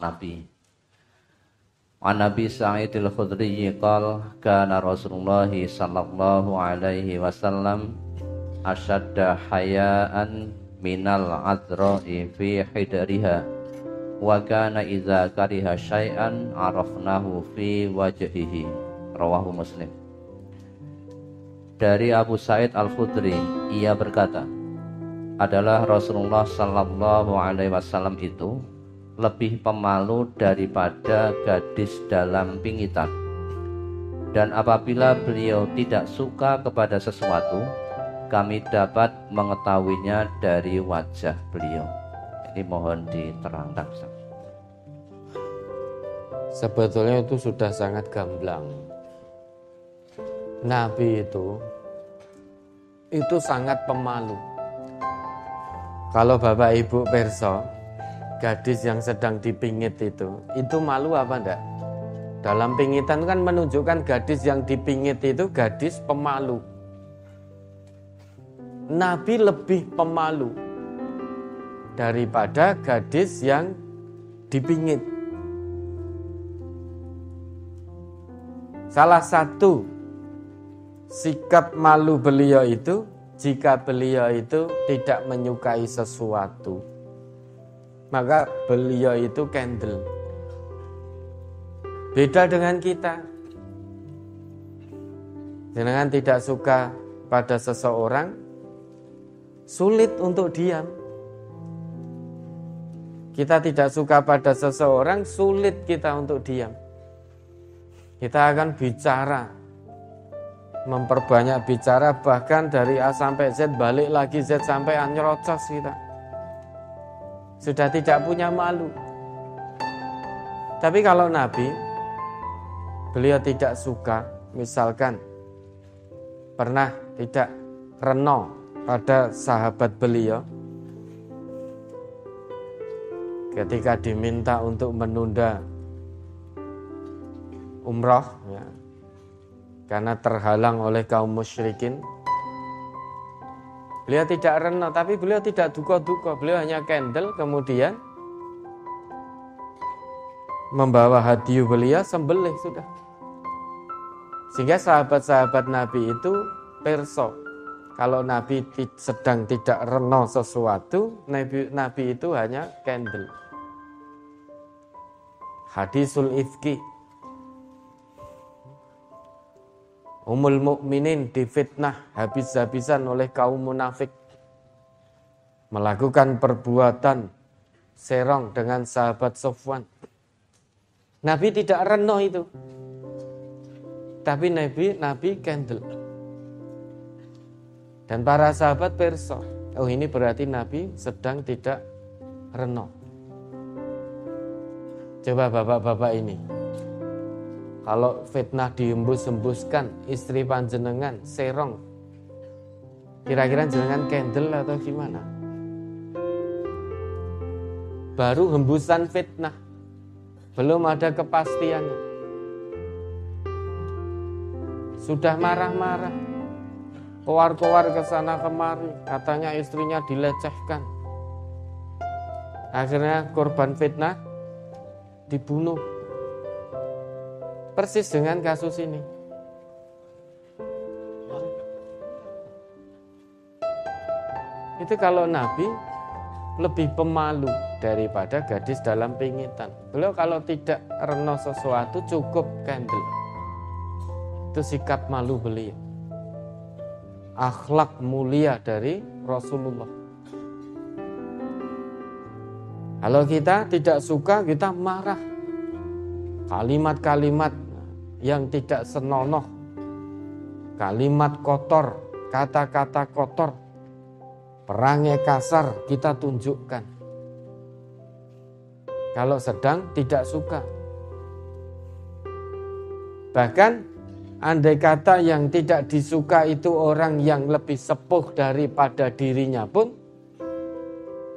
Nabi. An Nabi Sa'id al-Khudri qala kana Rasulullah sallallahu alaihi wasallam asyadda hayaan minal adra'i fi hidriha wa kana idza kariha syai'an arafnahu fi wajhihi. Rawahu Muslim. Dari Abu Sa'id al-Khudri, ia berkata, adalah Rasulullah sallallahu alaihi wasallam itu lebih pemalu daripada gadis dalam pingitan. Dan apabila beliau tidak suka kepada sesuatu, kami dapat mengetahuinya dari wajah beliau. Ini mohon diterangkan. Sebetulnya itu sudah sangat gamblang. Nabi itu sangat pemalu. Kalau Bapak Ibu perso, gadis yang sedang dipingit itu malu apa enggak? Dalam pingitan kan menunjukkan gadis yang dipingit itu gadis pemalu. Nabi lebih pemalu daripada gadis yang dipingit. Salah satu sikap malu beliau itu jika beliau itu tidak menyukai sesuatu, maka beliau itu candle. Beda dengan kita. Dengan tidak suka pada seseorang, sulit untuk diam. Kita tidak suka pada seseorang, sulit kita untuk diam. Kita akan bicara, memperbanyak bicara, bahkan dari A sampai Z, balik lagi Z sampai A, nyerocos kita. Sudah tidak punya malu. Tapi kalau Nabi, beliau tidak suka, misalkan pernah tidak reno pada sahabat beliau ketika diminta untuk menunda umrah ya, karena terhalang oleh kaum musyrikin. Beliau tidak rena, tapi beliau tidak duka-duka. Beliau hanya candle, kemudian membawa hadiah beliau, sembelih sudah. Sehingga sahabat-sahabat Nabi itu perso. Kalau Nabi sedang tidak rena sesuatu, Nabi itu hanya candle. Hadisul ifki. Ummul mukminin difitnah habis-habisan oleh kaum munafik, melakukan perbuatan serong dengan sahabat Sofwan. Nabi tidak reno itu, tapi Nabi candle. Dan para sahabat perso, oh ini berarti Nabi sedang tidak reno. Coba bapak-bapak ini, kalau fitnah dihembus-hembuskan, istri panjenengan serong, kira-kira jenengan candle atau gimana? Baru hembusan fitnah, belum ada kepastiannya, sudah marah-marah, kowar-kowar ke sana kemari, katanya istrinya dilecehkan. Akhirnya korban fitnah dibunuh. Persis dengan kasus ini. Itu kalau Nabi lebih pemalu daripada gadis dalam pingitan. Beliau kalau tidak reno sesuatu cukup candle. Itu sikap malu beliau. Akhlak mulia dari Rasulullah. Kalau kita tidak suka, kita marah. Kalimat-kalimat yang tidak senonoh, kalimat kotor, kata-kata kotor, perangai kasar kita tunjukkan. Kalau sedang tidak suka. Bahkan andai kata yang tidak disuka itu orang yang lebih sepuh daripada dirinya pun,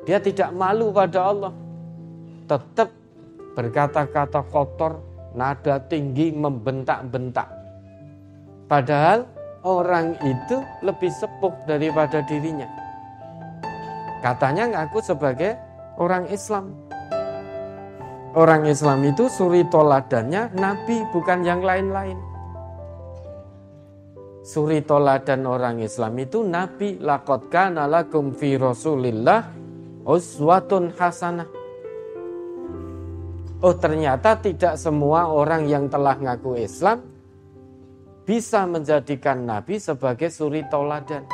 dia tidak malu pada Allah. Tetap berkata-kata kotor, nada tinggi, membentak-bentak. Padahal orang itu lebih sepuh daripada dirinya. Katanya ngaku sebagai orang Islam. orang Islam itu suri toladannya Nabi, bukan yang lain-lain. Suri toladan orang Islam itu Nabi. Laqad kana lakum fi Rasulillah uswatun hasanah. Oh, ternyata tidak semua orang yang telah ngaku Islam bisa menjadikan Nabi sebagai suri toladan.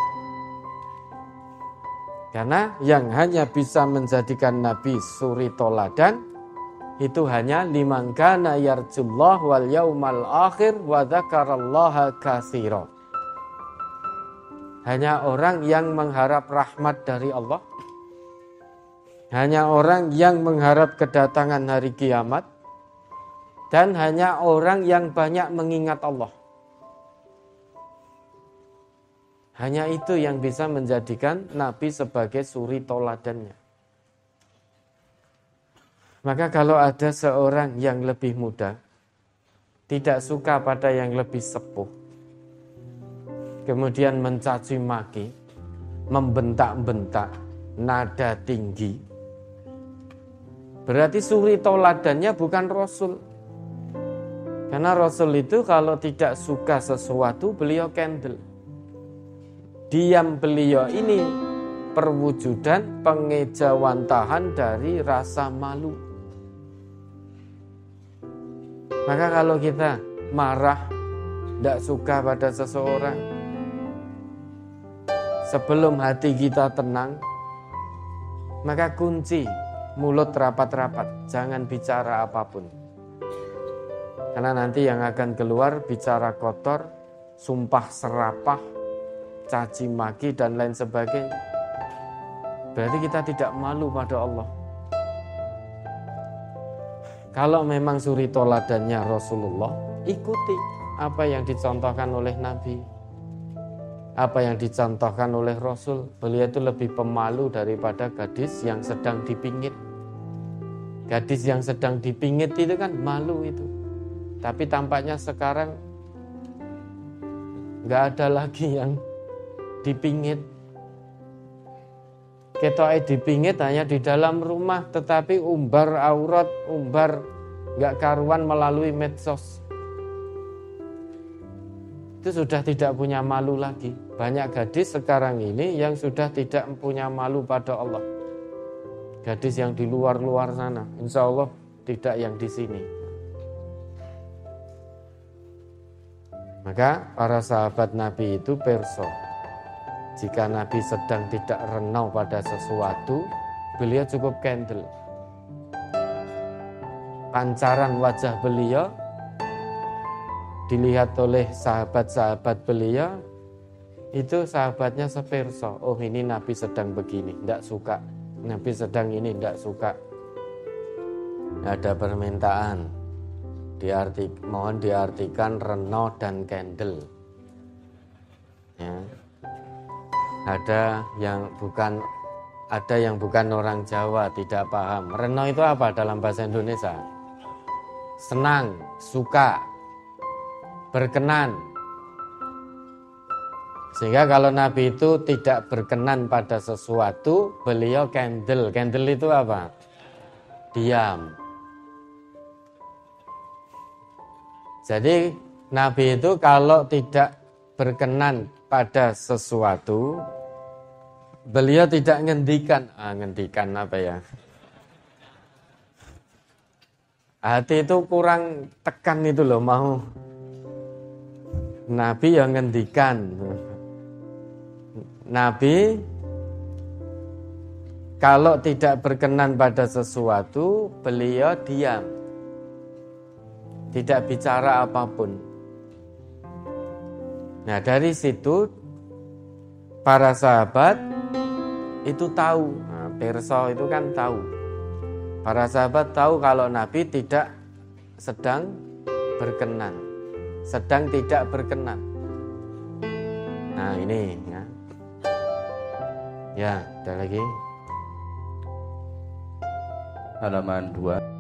Karena yang hanya bisa menjadikan Nabi suri toladan itu hanya liman kana yarjullah wal yaumal akhir wa dzakarallaha katsira. Hanya orang yang mengharap rahmat dari Allah. Hanya orang yang mengharap kedatangan hari kiamat. Dan hanya orang yang banyak mengingat Allah. Hanya itu yang bisa menjadikan Nabi sebagai suri toladannya. Maka kalau ada seorang yang lebih muda, tidak suka pada yang lebih sepuh, kemudian mencaci maki, membentak-bentak, nada tinggi, berarti suri toladannya bukan Rasul. Karena Rasul itu kalau tidak suka sesuatu, beliau kendel. Diam beliau ini perwujudan pengejawantahan dari rasa malu. Maka kalau kita marah, tidak suka pada seseorang, sebelum hati kita tenang, maka kunci mulut rapat-rapat, jangan bicara apapun. Karena nanti yang akan keluar bicara kotor, sumpah serapah, caci maki dan lain sebagainya. Berarti kita tidak malu pada Allah. Kalau memang suri toladannya Rasulullah, ikuti apa yang dicontohkan oleh Nabi, apa yang dicontohkan oleh Rasul. Beliau itu lebih pemalu daripada gadis yang sedang dipingit. Gadis yang sedang dipingit itu kan malu itu. Tapi tampaknya sekarang nggak ada lagi yang dipingit. Ketoke dipingit hanya di dalam rumah, tetapi umbar aurat, umbar nggak karuan melalui medsos. Itu sudah tidak punya malu lagi. Banyak gadis sekarang ini yang sudah tidak punya malu pada Allah. Gadis yang di luar-luar sana, insya Allah tidak yang di sini. Maka para sahabat Nabi itu perso. Jika Nabi sedang tidak renau pada sesuatu, beliau cukup kendel. Pancaran wajah beliau dilihat oleh sahabat-sahabat beliau, itu sahabatnya seperso. Oh, ini Nabi sedang begini, tidak suka. Nabi sedang ini, tidak suka. Ada permintaan. Mohon diartikan renau dan kendel. Ya. Ada yang bukan orang Jawa tidak paham. Renau itu apa dalam bahasa Indonesia? Senang, suka, berkenan. Sehingga kalau Nabi itu tidak berkenan pada sesuatu, beliau kendel. Kendel itu apa? Diam. Jadi Nabi itu kalau tidak berkenan pada sesuatu, beliau tidak ngendikan. Ngendikan apa ya? Hati itu kurang tekan itu loh, mau Nabi yang ngendikan. Nabi kalau tidak berkenan pada sesuatu, beliau diam. Tidak bicara apapun. Nah, dari situ para sahabat itu tahu. Nah, perso itu kan tahu. Para sahabat tahu kalau Nabi tidak sedang berkenan, sedang tidak berkenan. Nah, ini ya. Ya, ada lagi. Halaman 2.